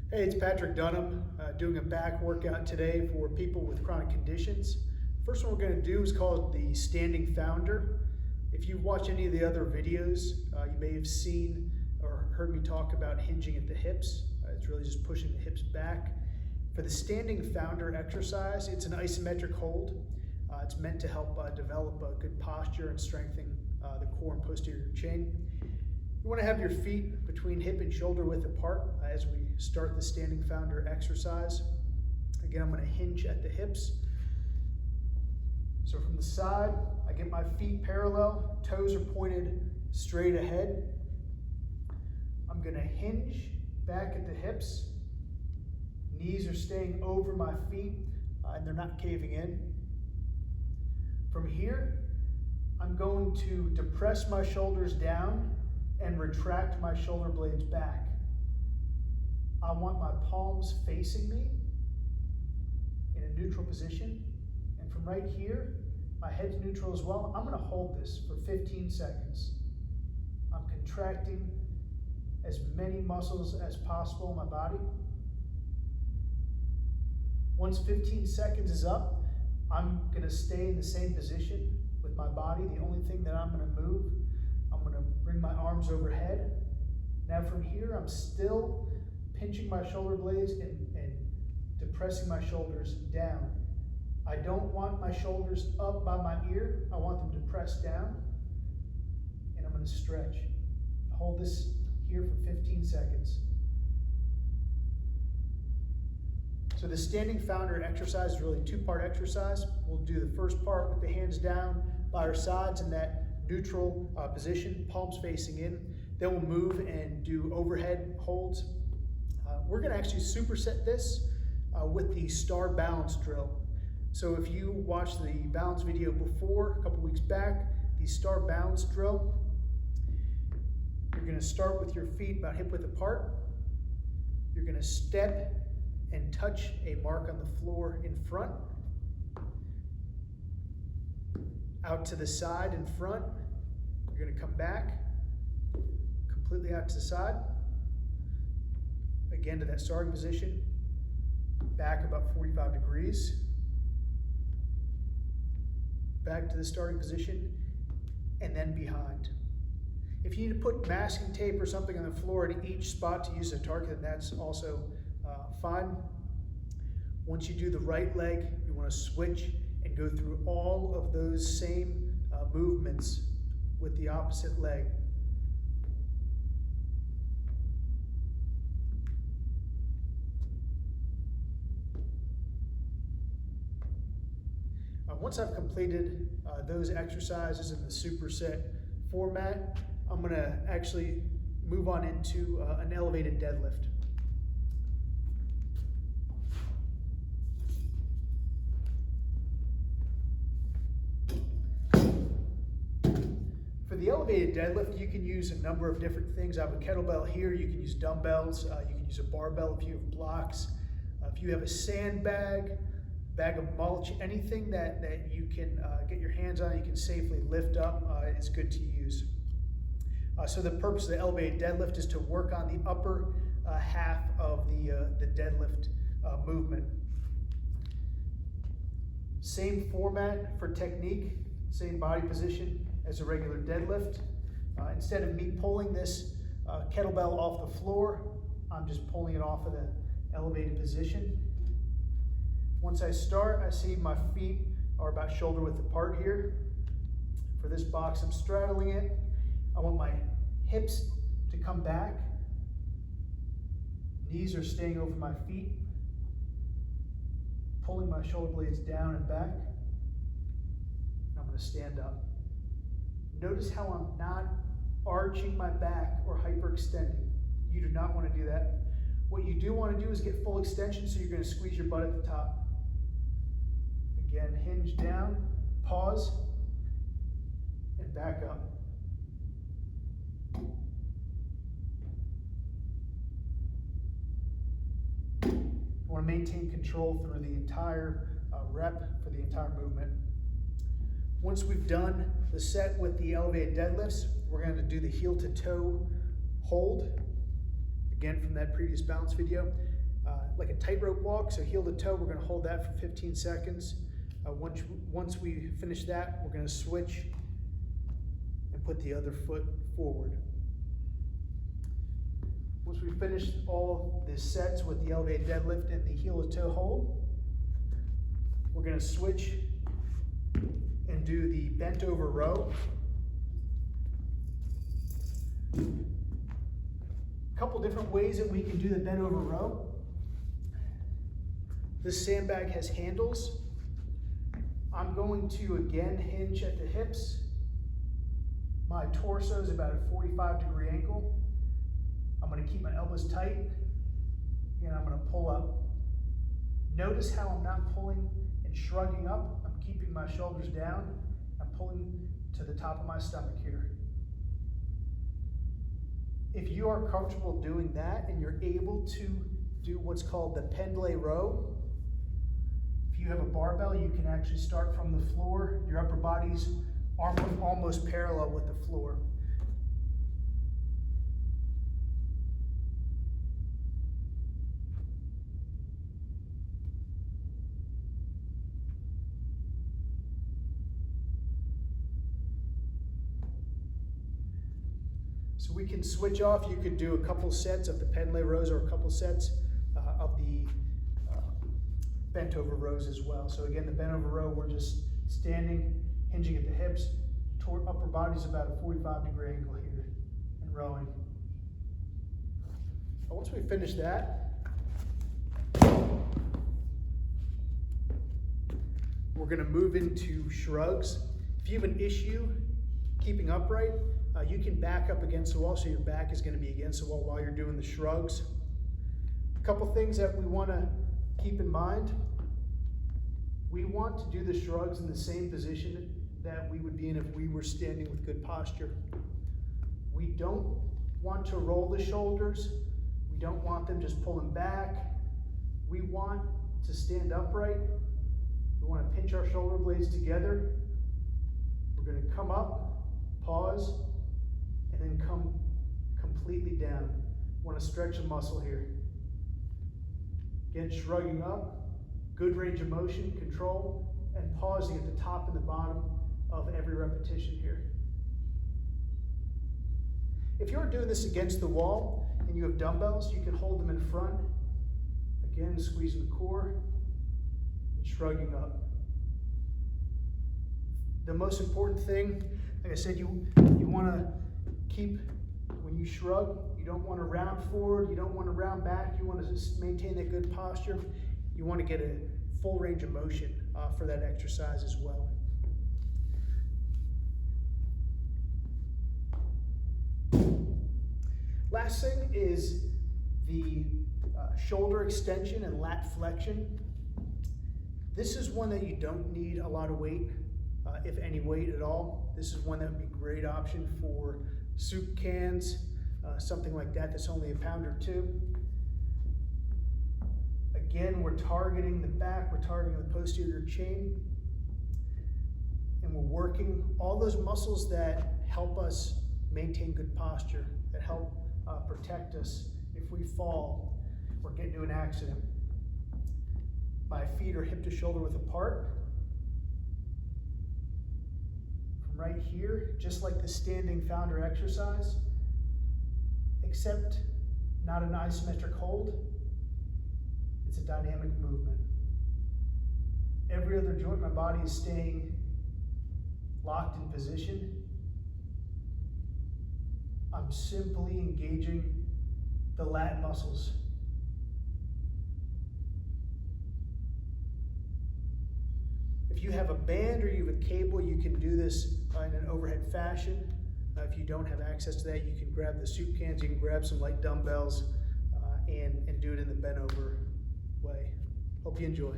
Hey, it's Patrick Dunham doing a back workout today for people with chronic conditions. First one we're going to do is called the standing founder. If you've watched any of the other videos, you may have seen or heard me talk about hinging at the hips. It's really just pushing the hips back. For the standing founder exercise, it's an isometric hold. It's meant to help develop a good posture and strengthen the core and posterior chain. You want to have your feet between hip and shoulder width apart as we start the standing founder exercise. Again, I'm going to hinge at the hips. So from the side, I get my feet parallel, toes are pointed straight ahead. I'm going to hinge back at the hips. Knees are staying over my feet and they're not caving in. From here, I'm going to depress my shoulders down and retract my shoulder blades back. I want my palms facing me in a neutral position. And from right here, my head's neutral as well. I'm gonna hold this for 15 seconds. I'm contracting as many muscles as possible in my body. Once 15 seconds is up, I'm gonna stay in the same position with my body. The only thing that I'm gonna move, I'm gonna bring my arms overhead. Now from here, I'm still pinching my shoulder blades and depressing my shoulders down. I don't want my shoulders up by my ear. I want them depressed down. And I'm gonna stretch. Hold this here for 15 seconds. So the standing founder exercise is really a two-part exercise. We'll do the first part with the hands down by our sides in that neutral position, palms facing in. Then we'll move and do overhead holds. We're gonna actually superset this with the star balance drill. So if you watched the balance video before, a couple weeks back, the star balance drill, you're gonna start with your feet about hip width apart. You're gonna step and touch a mark on the floor in front. Out to the side in front. You're gonna come back, completely out to the side. Again to that starting position. Back about 45 degrees. Back to the starting position, and then behind. If you need to put masking tape or something on the floor at each spot to use a target, then that's also fine. Once you do the right leg, you want to switch and go through all of those same movements with the opposite leg. Once I've completed those exercises in the superset format, I'm going to actually move on into an elevated deadlift. For the elevated deadlift, you can use a number of different things. I have a kettlebell here. You can use dumbbells. You can use a barbell if you have blocks. If you have a sandbag, bag of mulch, anything that you can get your hands on, you can safely lift up, is good to use. So the purpose of the elevated deadlift is to work on the upper half of the deadlift movement. Same format for technique, same body position as a regular deadlift. Instead of me pulling this kettlebell off the floor, I'm just pulling it off of the elevated position. Once I start, I see my feet are about shoulder width apart here. For this box, I'm straddling it. I want my hips to come back. Knees are staying over my feet. Pulling my shoulder blades down and back. And I'm going to stand up. Notice how I'm not arching my back or hyperextending. You do not want to do that. What you do want to do is get full extension, so you're going to squeeze your butt at the top. Again, hinge down, pause, and back up. You want to maintain control through the entire rep for the entire movement. Once we've done the set with the elevated deadlifts, we're going to do the heel to toe hold. Again, from that previous balance video. like a tightrope walk, so heel to toe. We're going to hold that for 15 seconds. Once we finish that, we're going to switch and put the other foot forward. Once we finish all the sets with the elevated deadlift and the heel to toe hold, we're going to switch and do the bent over row. A couple different ways that we can do the bent over row. This sandbag has handles. I'm going to again hinge at the hips. My torso is about a 45-degree angle. I'm going to keep my elbows tight, and I'm going to pull up. Notice how I'm not pulling and shrugging up. I'm keeping my shoulders down. I'm pulling to the top of my stomach here. If you are comfortable doing that and you're able to do what's called the pendlay row, if you have a barbell, you can actually start from the floor. Your upper body's almost parallel with the floor. So we can switch off. You could do a couple sets of the pendlay rows or a couple sets of the bent over rows as well. So again, the bent over row, we're just standing, hinging at the hips, upper body's about a 45-degree angle here, and rowing. Once we finish that, we're going to move into shrugs. If you have an issue keeping upright, you can back up against the wall, so your back is going to be against the wall while you're doing the shrugs. A couple things that we want to keep in mind. We want to do the shrugs in the same position that we would be in if we were standing with good posture. We don't want to roll the shoulders. We don't want them just pulling back. We want to stand upright. We want to pinch our shoulder blades together. We're going to come up, pause, and then come completely down. Want to stretch the muscle here. Again, shrugging up, good range of motion, control, and pausing at the top and the bottom of every repetition here. If you're doing this against the wall and you have dumbbells, you can hold them in front. Again, squeezing the core and shrugging up. The most important thing, like I said, you want to keep, when you shrug, you don't want to round forward, you don't want to round back, you want to just maintain that good posture. You want to get a full range of motion for that exercise as well. Last thing is the shoulder extension and lat flexion. This is one that you don't need a lot of weight, if any weight at all. This is one that would be a great option for soup cans, something like that that's only a pound or two. Again, we're targeting the back, we're targeting the posterior chain, and we're working all those muscles that help us maintain good posture, that help protect us if we fall or get into an accident. My feet are hip to shoulder width apart. From right here, just like the standing founder exercise, except not an isometric hold. It's a dynamic movement. Every other joint in my body is staying locked in position. I'm simply engaging the lat muscles. If you have a band or you have a cable, you can do this in an overhead fashion. If you don't have access to that, you can grab the soup cans, you can grab some light dumbbells, and do it in the bent over way. Hope you enjoy.